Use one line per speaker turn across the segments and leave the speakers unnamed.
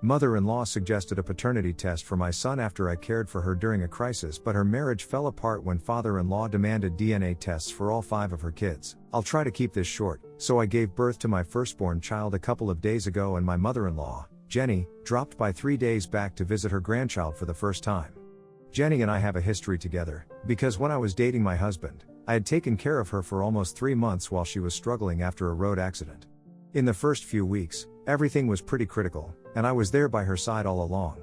Mother-in-law suggested a paternity test for my son after I cared for her during a crisis, but her marriage fell apart when father-in-law demanded DNA tests for all 5 of her kids. I'll try to keep this short. So I gave birth to my firstborn child a couple of days ago, and my mother-in-law, Jenny, dropped by 3 days back to visit her grandchild for the first time. Jenny and I have a history together, because when I was dating my husband, I had taken care of her for almost 3 months while she was struggling after a road accident. In the first few weeks, everything was pretty critical, and I was there by her side all along.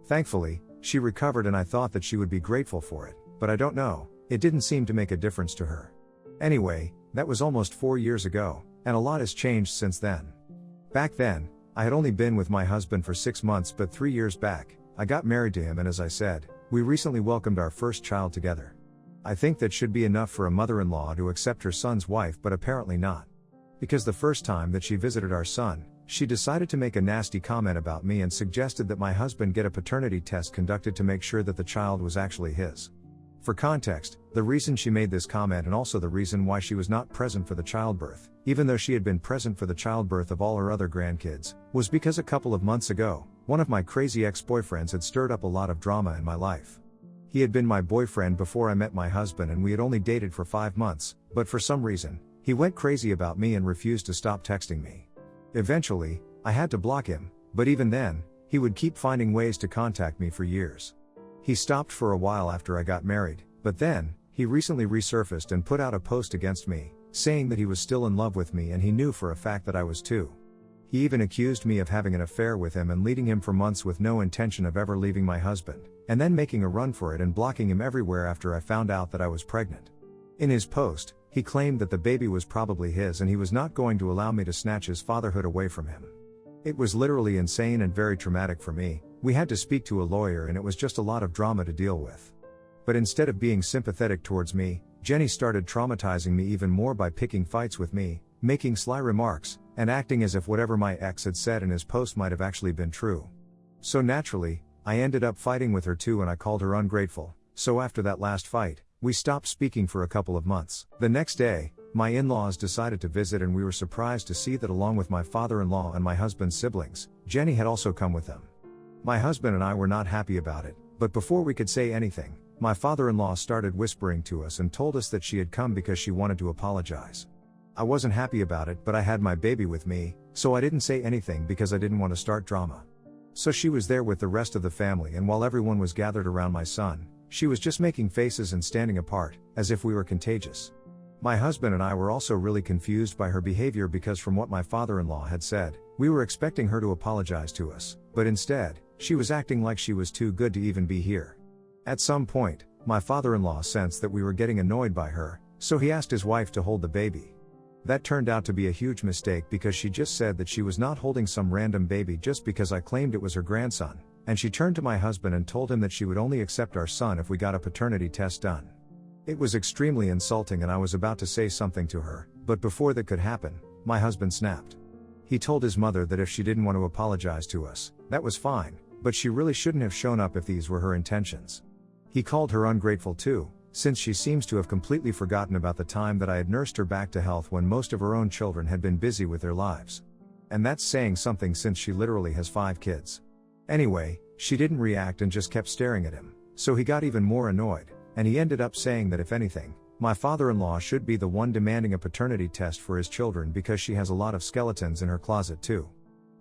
Thankfully, she recovered and I thought that she would be grateful for it, but I don't know, it didn't seem to make a difference to her. Anyway, that was almost 4 years ago, and a lot has changed since then. Back then, I had only been with my husband for 6 months, but 3 years back, I got married to him, and as I said, we recently welcomed our first child together. I think that should be enough for a mother-in-law to accept her son's wife, but apparently not. Because the first time that she visited our son, she decided to make a nasty comment about me and suggested that my husband get a paternity test conducted to make sure that the child was actually his. For context, the reason she made this comment, and also the reason why she was not present for the childbirth, even though she had been present for the childbirth of all her other grandkids, was because a couple of months ago, one of my crazy ex-boyfriends had stirred up a lot of drama in my life. He had been my boyfriend before I met my husband, and we had only dated for 5 months, but for some reason, he went crazy about me and refused to stop texting me. Eventually, I had to block him, but even then, he would keep finding ways to contact me for years. He stopped for a while after I got married, but then, he recently resurfaced and put out a post against me, saying that he was still in love with me and he knew for a fact that I was too. He even accused me of having an affair with him and leading him for months with no intention of ever leaving my husband, and then making a run for it and blocking him everywhere after I found out that I was pregnant. In his post, he claimed that the baby was probably his and he was not going to allow me to snatch his fatherhood away from him. It was literally insane and very traumatic for me. We had to speak to a lawyer and it was just a lot of drama to deal with. But instead of being sympathetic towards me, Jenny started traumatizing me even more by picking fights with me, making sly remarks, and acting as if whatever my ex had said in his post might have actually been true. So naturally, I ended up fighting with her too, and I called her ungrateful. So after that last fight, we stopped speaking for a couple of months. The next day, my in-laws decided to visit, and we were surprised to see that along with my father-in-law and my husband's siblings, Jenny had also come with them. My husband and I were not happy about it, but before we could say anything, my father-in-law started whispering to us and told us that she had come because she wanted to apologize. I wasn't happy about it, but I had my baby with me, so I didn't say anything because I didn't want to start drama. So she was there with the rest of the family, and while everyone was gathered around my son, she was just making faces and standing apart, as if we were contagious. My husband and I were also really confused by her behavior because from what my father-in-law had said, we were expecting her to apologize to us, but instead, she was acting like she was too good to even be here. At some point, my father-in-law sensed that we were getting annoyed by her, so he asked his wife to hold the baby. That turned out to be a huge mistake because she just said that she was not holding some random baby just because I claimed it was her grandson, and she turned to my husband and told him that she would only accept our son if we got a paternity test done. It was extremely insulting, and I was about to say something to her, but before that could happen, my husband snapped. He told his mother that if she didn't want to apologize to us, that was fine, but she really shouldn't have shown up if these were her intentions. He called her ungrateful too, since she seems to have completely forgotten about the time that I had nursed her back to health when most of her own children had been busy with their lives. And that's saying something since she literally has 5 kids. Anyway, she didn't react and just kept staring at him, so he got even more annoyed, and he ended up saying that if anything, my father-in-law should be the one demanding a paternity test for his children because she has a lot of skeletons in her closet too.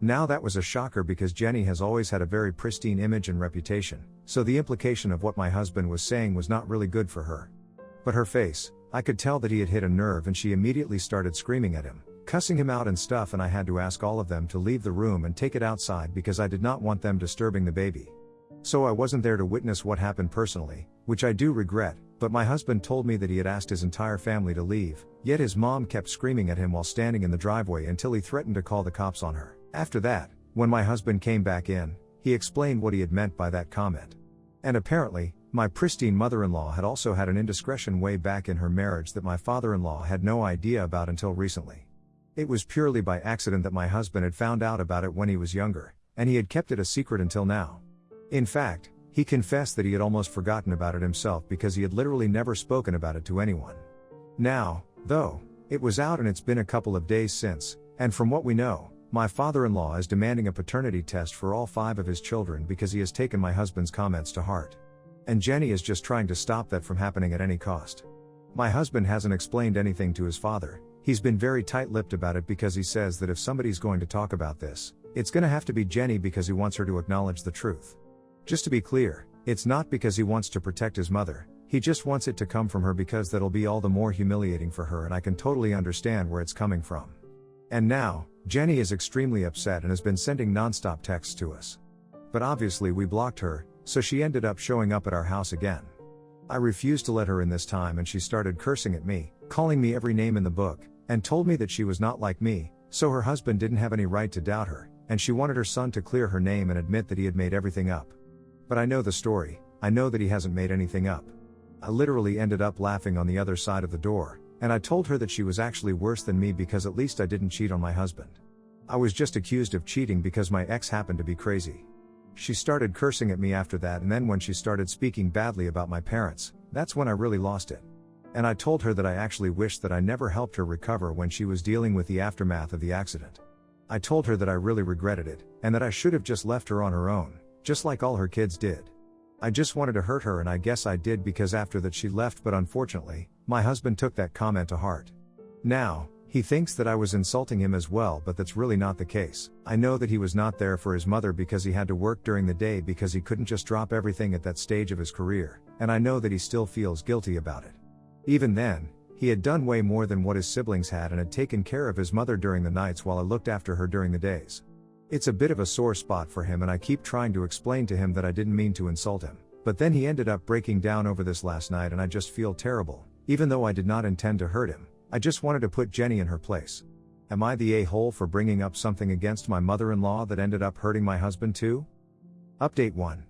Now that was a shocker because Jenny has always had a very pristine image and reputation, so the implication of what my husband was saying was not really good for her. But her face, I could tell that he had hit a nerve, and she immediately started screaming at him, cussing him out and stuff, and I had to ask all of them to leave the room and take it outside because I did not want them disturbing the baby. So I wasn't there to witness what happened personally, which I do regret, but my husband told me that he had asked his entire family to leave, yet his mom kept screaming at him while standing in the driveway until he threatened to call the cops on her. After that, when my husband came back in, he explained what he had meant by that comment. And apparently, my pristine mother-in-law had also had an indiscretion way back in her marriage that my father-in-law had no idea about until recently. It was purely by accident that my husband had found out about it when he was younger, and he had kept it a secret until now. In fact, he confessed that he had almost forgotten about it himself because he had literally never spoken about it to anyone. Now, though, it was out and it's been a couple of days since, and from what we know, My father-in-law is demanding a paternity test for all 5 of his children because he has taken my husband's comments to heart. And Jenny is just trying to stop that from happening at any cost. My husband hasn't explained anything to his father. He's been very tight-lipped about it because he says that if somebody's going to talk about this, it's gonna have to be Jenny because he wants her to acknowledge the truth. Just to be clear, it's not because he wants to protect his mother, he just wants it to come from her because that'll be all the more humiliating for her, and I can totally understand where it's coming from. And now, Jenny is extremely upset and has been sending non-stop texts to us. But obviously we blocked her, so she ended up showing up at our house again. I refused to let her in this time and she started cursing at me, calling me every name in the book, and told me that she was not like me, so her husband didn't have any right to doubt her, and she wanted her son to clear her name and admit that he had made everything up. But I know the story, I know that he hasn't made anything up. I literally ended up laughing on the other side of the door, and I told her that she was actually worse than me because at least I didn't cheat on my husband. I was just accused of cheating because my ex happened to be crazy. She started cursing at me after that, and then when she started speaking badly about my parents, that's when I really lost it. And I told her that I actually wished that I never helped her recover when she was dealing with the aftermath of the accident. I told her that I really regretted it, and that I should have just left her on her own, just like all her kids did. I just wanted to hurt her, and I guess I did because after that she left, but unfortunately, my husband took that comment to heart. Now, he thinks that I was insulting him as well, but that's really not the case. I know that he was not there for his mother because he had to work during the day because he couldn't just drop everything at that stage of his career, and I know that he still feels guilty about it. Even then, he had done way more than what his siblings had and had taken care of his mother during the nights while I looked after her during the days. It's a bit of a sore spot for him, and I keep trying to explain to him that I didn't mean to insult him, but then he ended up breaking down over this last night and I just feel terrible, even though I did not intend to hurt him. I just wanted to put Jenny in her place. Am I the a-hole for bringing up something against my mother-in-law that ended up hurting my husband too? Update 1.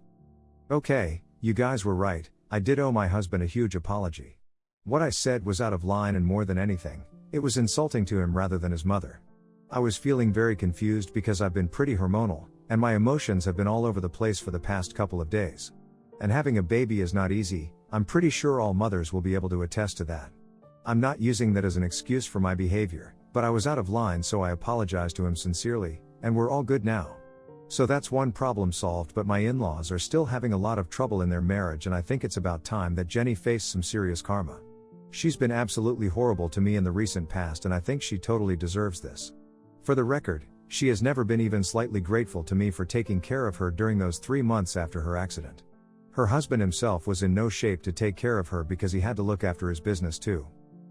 Okay, you guys were right, I did owe my husband a huge apology. What I said was out of line, and more than anything, it was insulting to him rather than his mother. I was feeling very confused because I've been pretty hormonal, and my emotions have been all over the place for the past couple of days. And having a baby is not easy, I'm pretty sure all mothers will be able to attest to that. I'm not using that as an excuse for my behavior, but I was out of line, so I apologized to him sincerely, and we're all good now. So that's one problem solved, but my in-laws are still having a lot of trouble in their marriage, and I think it's about time that Jenny faced some serious karma. She's been absolutely horrible to me in the recent past, and I think she totally deserves this. For the record, she has never been even slightly grateful to me for taking care of her during those 3 months after her accident. Her husband himself was in no shape to take care of her because he had to look after his business too.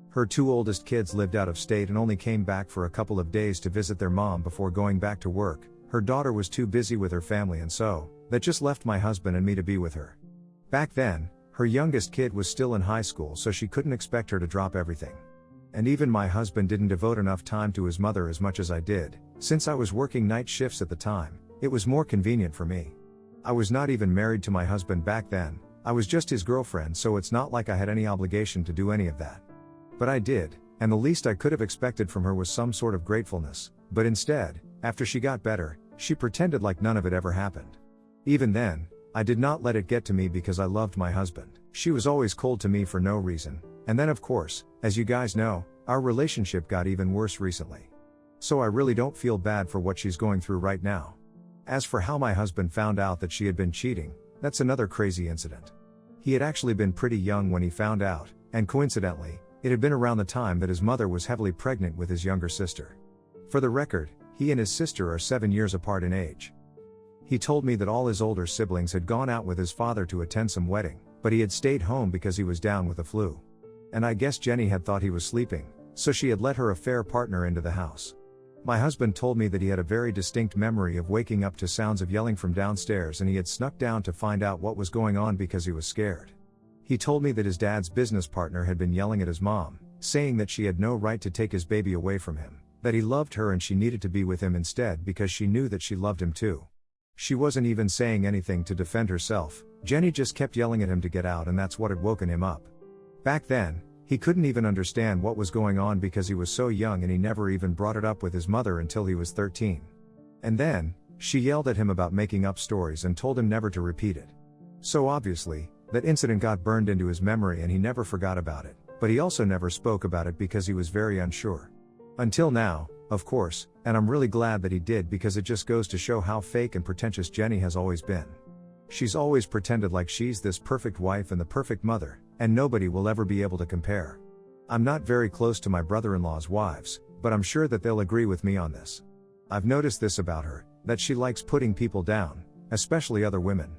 Her 2 oldest kids lived out of state and only came back for a couple of days to visit their mom before going back to work. Her daughter was too busy with her family, and so, that just left my husband and me to be with her. Back then, her youngest kid was still in high school, so she couldn't expect her to drop everything. And even my husband didn't devote enough time to his mother as much as I did. Since I was working night shifts at the time, it was more convenient for me. I was not even married to my husband back then, I was just his girlfriend, so it's not like I had any obligation to do any of that. But I did, and the least I could have expected from her was some sort of gratefulness, but instead, after she got better, she pretended like none of it ever happened. Even then, I did not let it get to me because I loved my husband. She was always cold to me for no reason, and then of course, as you guys know, our relationship got even worse recently. So I really don't feel bad for what she's going through right now. As for how my husband found out that she had been cheating, that's another crazy incident. He had actually been pretty young when he found out, and coincidentally, it had been around the time that his mother was heavily pregnant with his younger sister. For the record, he and his sister are 7 years apart in age. He told me that all his older siblings had gone out with his father to attend some wedding, but he had stayed home because he was down with the flu. And I guess Jenny had thought he was sleeping, so she had let her affair partner into the house. My husband told me that he had a very distinct memory of waking up to sounds of yelling from downstairs, and he had snuck down to find out what was going on because he was scared. He told me that his dad's business partner had been yelling at his mom, saying that she had no right to take his baby away from him, that he loved her and she needed to be with him instead because she knew that she loved him too. She wasn't even saying anything to defend herself, Jenny just kept yelling at him to get out, and that's what had woken him up. Back then, he couldn't even understand what was going on because he was so young, and he never even brought it up with his mother until he was 13. And then, she yelled at him about making up stories and told him never to repeat it. So obviously, that incident got burned into his memory and he never forgot about it, but he also never spoke about it because he was very unsure. Until now, Of course, and I'm really glad that he did because it just goes to show how fake and pretentious Jenny has always been. She's always pretended like she's this perfect wife and the perfect mother, and nobody will ever be able to compare. I'm not very close to my brother-in-law's wives, but I'm sure that they'll agree with me on this. I've noticed this about her, that she likes putting people down, especially other women.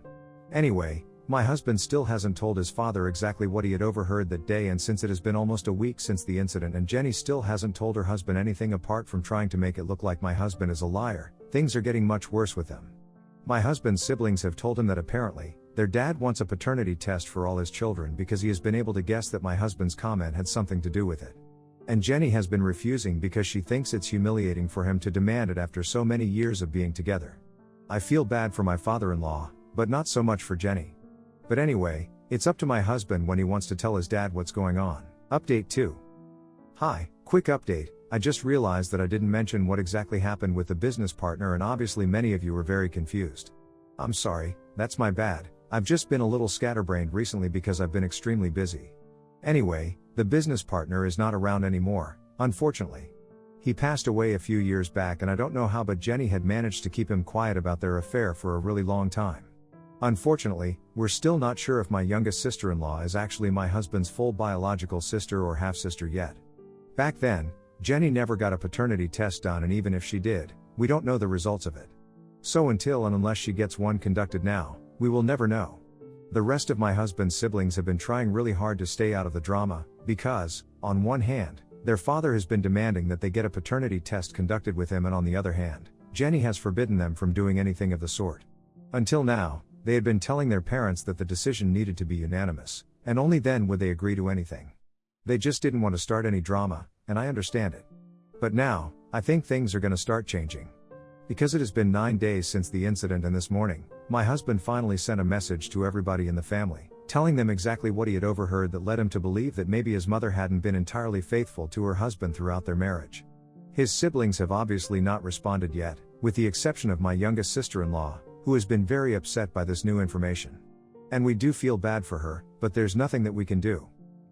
Anyway, my husband still hasn't told his father exactly what he had overheard that day, and since it has been almost a week since the incident and Jenny still hasn't told her husband anything apart from trying to make it look like my husband is a liar, things are getting much worse with them. My husband's siblings have told him that apparently, their dad wants a paternity test for all his children because he has been able to guess that my husband's comment had something to do with it. And Jenny has been refusing because she thinks it's humiliating for him to demand it after so many years of being together. I feel bad for my father-in-law, but not so much for Jenny. But anyway, it's up to my husband when he wants to tell his dad what's going on. Update 2. Hi, quick update. I just realized that I didn't mention what exactly happened with the business partner, and obviously many of you were very confused. I'm sorry, that's my bad. I've just been a little scatterbrained recently because I've been extremely busy. Anyway, the business partner is not around anymore, unfortunately. He passed away a few years back, and I don't know how, but Jenny had managed to keep him quiet about their affair for a really long time. Unfortunately, we're still not sure if my youngest sister-in-law is actually my husband's full biological sister or half-sister yet. Back then, Jenny never got a paternity test done, and even if she did, we don't know the results of it. So until and unless she gets one conducted now, we will never know. The rest of my husband's siblings have been trying really hard to stay out of the drama, because, on one hand, their father has been demanding that they get a paternity test conducted with him, and on the other hand, Jenny has forbidden them from doing anything of the sort. Until now, they had been telling their parents that the decision needed to be unanimous, and only then would they agree to anything. They just didn't want to start any drama, and I understand it. But now, I think things are going to start changing. Because it has been 9 days since the incident, and this morning, my husband finally sent a message to everybody in the family, telling them exactly what he had overheard that led him to believe that maybe his mother hadn't been entirely faithful to her husband throughout their marriage. His siblings have obviously not responded yet, with the exception of my youngest sister-in-law, who has been very upset by this new information. And we do feel bad for her, but there's nothing that we can do.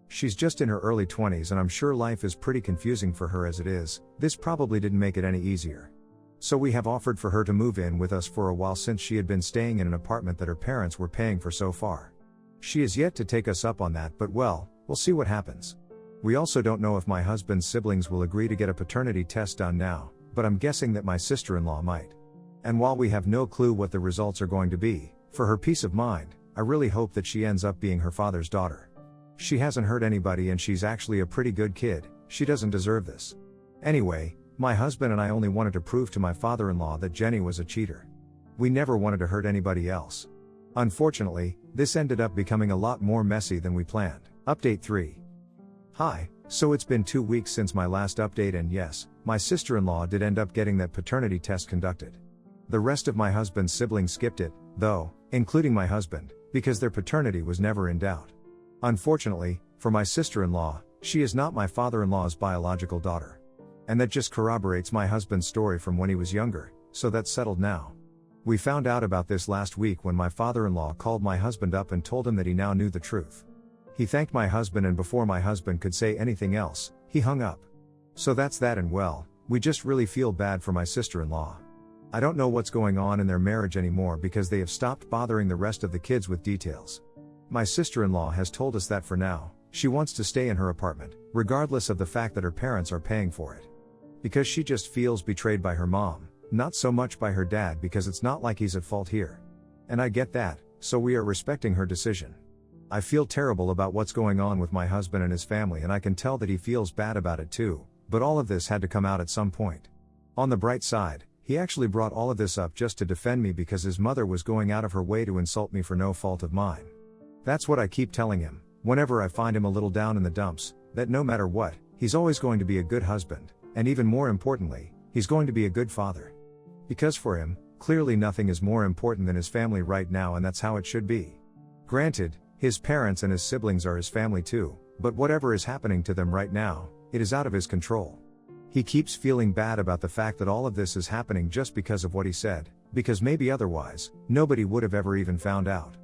She's just in her early 20s, and I'm sure life is pretty confusing for her as it is. This probably didn't make it any easier. So we have offered for her to move in with us for a while, since she had been staying in an apartment that her parents were paying for so far. She has yet to take us up on that, but well, we'll see what happens. We also don't know if my husband's siblings will agree to get a paternity test done now, but I'm guessing that my sister-in-law might. And while we have no clue what the results are going to be, for her peace of mind, I really hope that she ends up being her father's daughter. She hasn't hurt anybody, and she's actually a pretty good kid. She doesn't deserve this. Anyway, my husband and I only wanted to prove to my father-in-law that Jenny was a cheater. We never wanted to hurt anybody else. Unfortunately, this ended up becoming a lot more messy than we planned. Update 3. Hi, so it's been 2 weeks since my last update, and yes, my sister-in-law did end up getting that paternity test conducted. The rest of my husband's siblings skipped it, though, including my husband, because their paternity was never in doubt. Unfortunately, for my sister-in-law, she is not my father-in-law's biological daughter. And that just corroborates my husband's story from when he was younger, so that's settled now. We found out about this last week when my father-in-law called my husband up and told him that he now knew the truth. He thanked my husband, and before my husband could say anything else, he hung up. So that's that, and well, we just really feel bad for my sister-in-law. I don't know what's going on in their marriage anymore because they have stopped bothering the rest of the kids with details. My sister-in-law has told us that for now, she wants to stay in her apartment, regardless of the fact that her parents are paying for it. Because she just feels betrayed by her mom, not so much by her dad, because it's not like he's at fault here. And I get that, so we are respecting her decision. I feel terrible about what's going on with my husband and his family, and I can tell that he feels bad about it too, but all of this had to come out at some point. On the bright side, he actually brought all of this up just to defend me because his mother was going out of her way to insult me for no fault of mine. That's what I keep telling him, whenever I find him a little down in the dumps, that no matter what, he's always going to be a good husband, and even more importantly, he's going to be a good father. Because for him, clearly nothing is more important than his family right now, and that's how it should be. Granted, his parents and his siblings are his family too, but whatever is happening to them right now, it is out of his control. He keeps feeling bad about the fact that all of this is happening just because of what he said, because maybe otherwise, nobody would have ever even found out.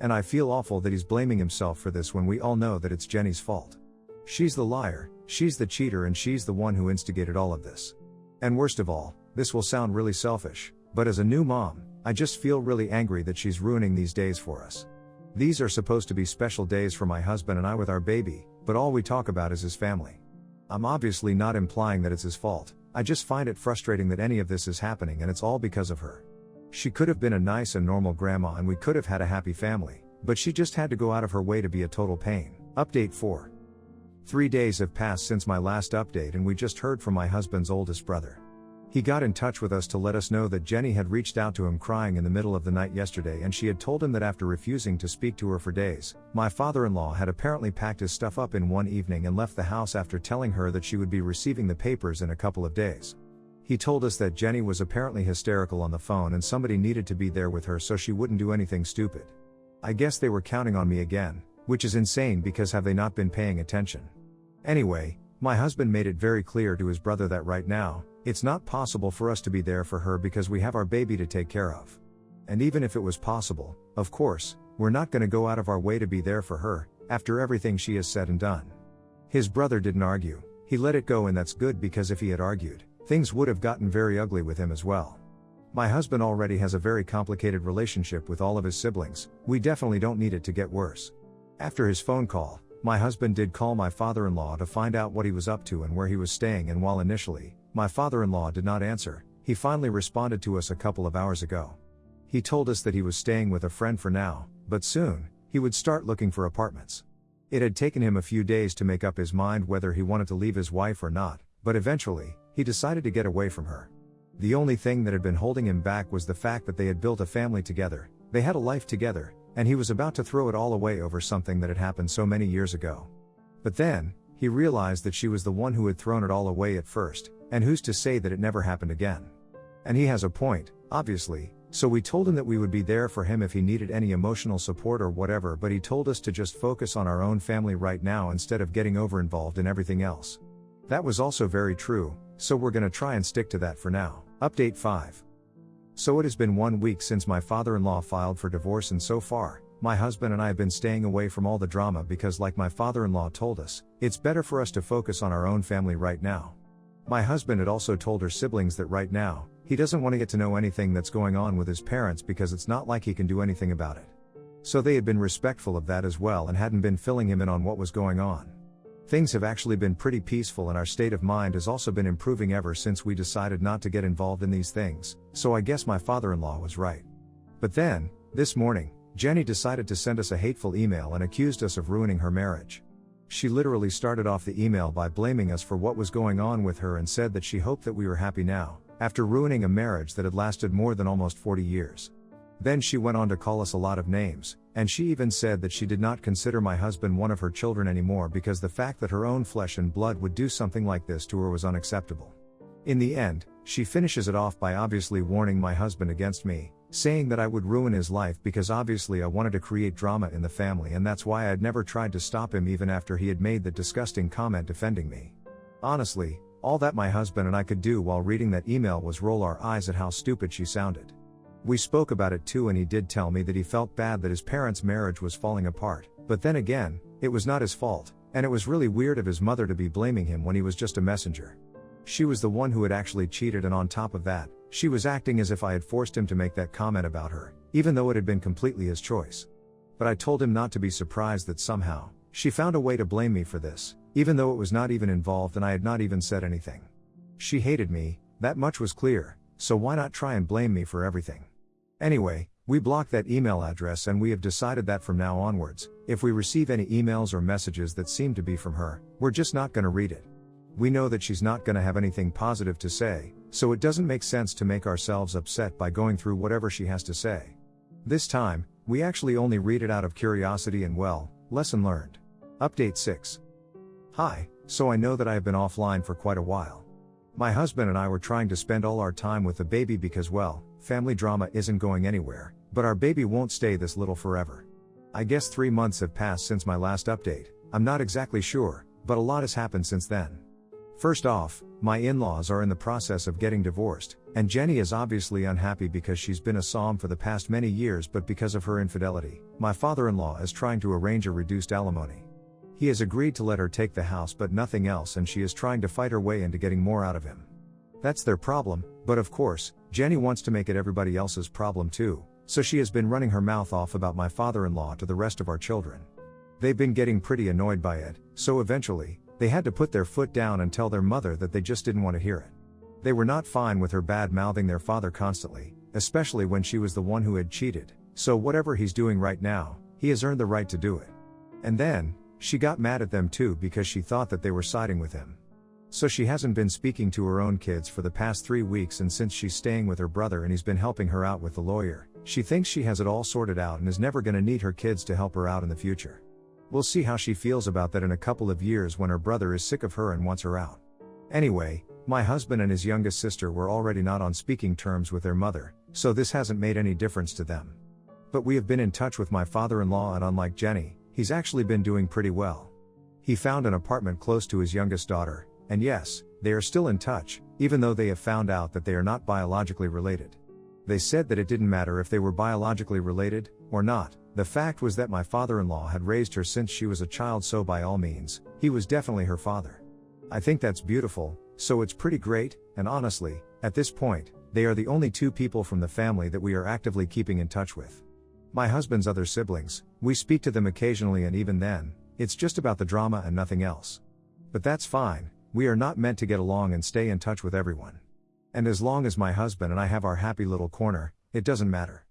And I feel awful that he's blaming himself for this when we all know that it's Jenny's fault. She's the liar, she's the cheater, and she's the one who instigated all of this. And worst of all, this will sound really selfish, but as a new mom, I just feel really angry that she's ruining these days for us. These are supposed to be special days for my husband and I with our baby, but all we talk about is his family. I'm obviously not implying that it's his fault, I just find it frustrating that any of this is happening and it's all because of her. She could have been a nice and normal grandma and we could have had a happy family, but she just had to go out of her way to be a total pain. Update 4. 3 days have passed since my last update and we just heard from my husband's oldest brother. He got in touch with us to let us know that Jenny had reached out to him crying in the middle of the night yesterday and she had told him that after refusing to speak to her for days, my father-in-law had apparently packed his stuff up in one evening and left the house after telling her that she would be receiving the papers in a couple of days. He told us that Jenny was apparently hysterical on the phone and somebody needed to be there with her so she wouldn't do anything stupid. I guess they were counting on me again, which is insane because have they not been paying attention? Anyway, my husband made it very clear to his brother that right now, it's not possible for us to be there for her because we have our baby to take care of. And even if it was possible, of course, we're not going to go out of our way to be there for her, after everything she has said and done. His brother didn't argue, he let it go and that's good because if he had argued, things would have gotten very ugly with him as well. My husband already has a very complicated relationship with all of his siblings, we definitely don't need it to get worse. After his phone call, my husband did call my father-in-law to find out what he was up to and where he was staying, and while initially, my father-in-law did not answer, he finally responded to us a couple of hours ago. He told us that he was staying with a friend for now, but soon, he would start looking for apartments. It had taken him a few days to make up his mind whether he wanted to leave his wife or not, but eventually, he decided to get away from her. The only thing that had been holding him back was the fact that they had built a family together, they had a life together, and he was about to throw it all away over something that had happened so many years ago. But then, he realized that she was the one who had thrown it all away at first, and who's to say that it never happened again? And he has a point, obviously, so we told him that we would be there for him if he needed any emotional support or whatever, but he told us to just focus on our own family right now instead of getting over-involved in everything else. That was also very true, so we're gonna try and stick to that for now. Update 5. So it has been 1 week since my father-in-law filed for divorce and so far, my husband and I have been staying away from all the drama because like my father-in-law told us, it's better for us to focus on our own family right now. My husband had also told her siblings that right now, he doesn't want to get to know anything that's going on with his parents because it's not like he can do anything about it. So they had been respectful of that as well and hadn't been filling him in on what was going on. Things have actually been pretty peaceful and our state of mind has also been improving ever since we decided not to get involved in these things, so I guess my father-in-law was right. But then, this morning, Jenny decided to send us a hateful email and accused us of ruining her marriage. She literally started off the email by blaming us for what was going on with her and said that she hoped that we were happy now, after ruining a marriage that had lasted more than almost 40 years. Then she went on to call us a lot of names, and she even said that she did not consider my husband one of her children anymore because the fact that her own flesh and blood would do something like this to her was unacceptable. In the end, she finishes it off by obviously warning my husband against me, saying that I would ruin his life because obviously I wanted to create drama in the family and that's why I had never tried to stop him even after he had made that disgusting comment defending me. Honestly, all that my husband and I could do while reading that email was roll our eyes at how stupid she sounded. We spoke about it too and he did tell me that he felt bad that his parents' marriage was falling apart, but then again, it was not his fault, and it was really weird of his mother to be blaming him when he was just a messenger. She was the one who had actually cheated and on top of that, she was acting as if I had forced him to make that comment about her, even though it had been completely his choice. But I told him not to be surprised that somehow, she found a way to blame me for this, even though it was not even involved and I had not even said anything. She hated me, that much was clear, so why not try and blame me for everything? Anyway, we blocked that email address and we have decided that from now onwards, if we receive any emails or messages that seem to be from her, we're just not gonna read it. We know that she's not gonna have anything positive to say, so it doesn't make sense to make ourselves upset by going through whatever she has to say. This time, we actually only read it out of curiosity and well, lesson learned. Update 6. Hi, so I know that I have been offline for quite a while. My husband and I were trying to spend all our time with the baby because well, family drama isn't going anywhere, but our baby won't stay this little forever. I guess 3 months have passed since my last update, I'm not exactly sure, but a lot has happened since then. First off, my in-laws are in the process of getting divorced, and Jenny is obviously unhappy because she's been a psalm for the past many years but because of her infidelity, my father-in-law is trying to arrange a reduced alimony. He has agreed to let her take the house but nothing else and she is trying to fight her way into getting more out of him. That's their problem, but of course, Jenny wants to make it everybody else's problem too, so she has been running her mouth off about my father-in-law to the rest of our children. They've been getting pretty annoyed by it, so eventually, they had to put their foot down and tell their mother that they just didn't want to hear it. They were not fine with her bad-mouthing their father constantly, especially when she was the one who had cheated, so whatever he's doing right now, he has earned the right to do it. And then, she got mad at them too because she thought that they were siding with him. So she hasn't been speaking to her own kids for the past 3 weeks, and since she's staying with her brother and he's been helping her out with the lawyer, she thinks she has it all sorted out and is never gonna need her kids to help her out in the future. We'll see how she feels about that in a couple of years when her brother is sick of her and wants her out. Anyway, my husband and his youngest sister were already not on speaking terms with their mother, so this hasn't made any difference to them. But we have been in touch with my father-in-law, and unlike Jenny, he's actually been doing pretty well. He found an apartment close to his youngest daughter, and yes, they are still in touch, even though they have found out that they are not biologically related. They said that it didn't matter if they were biologically related, or not. The fact was that my father-in-law had raised her since she was a child, so by all means, he was definitely her father. I think that's beautiful, so it's pretty great, and honestly, at this point, they are the only 2 people from the family that we are actively keeping in touch with. My husband's other siblings, we speak to them occasionally, and even then, it's just about the drama and nothing else. But that's fine, we are not meant to get along and stay in touch with everyone. And as long as my husband and I have our happy little corner, it doesn't matter.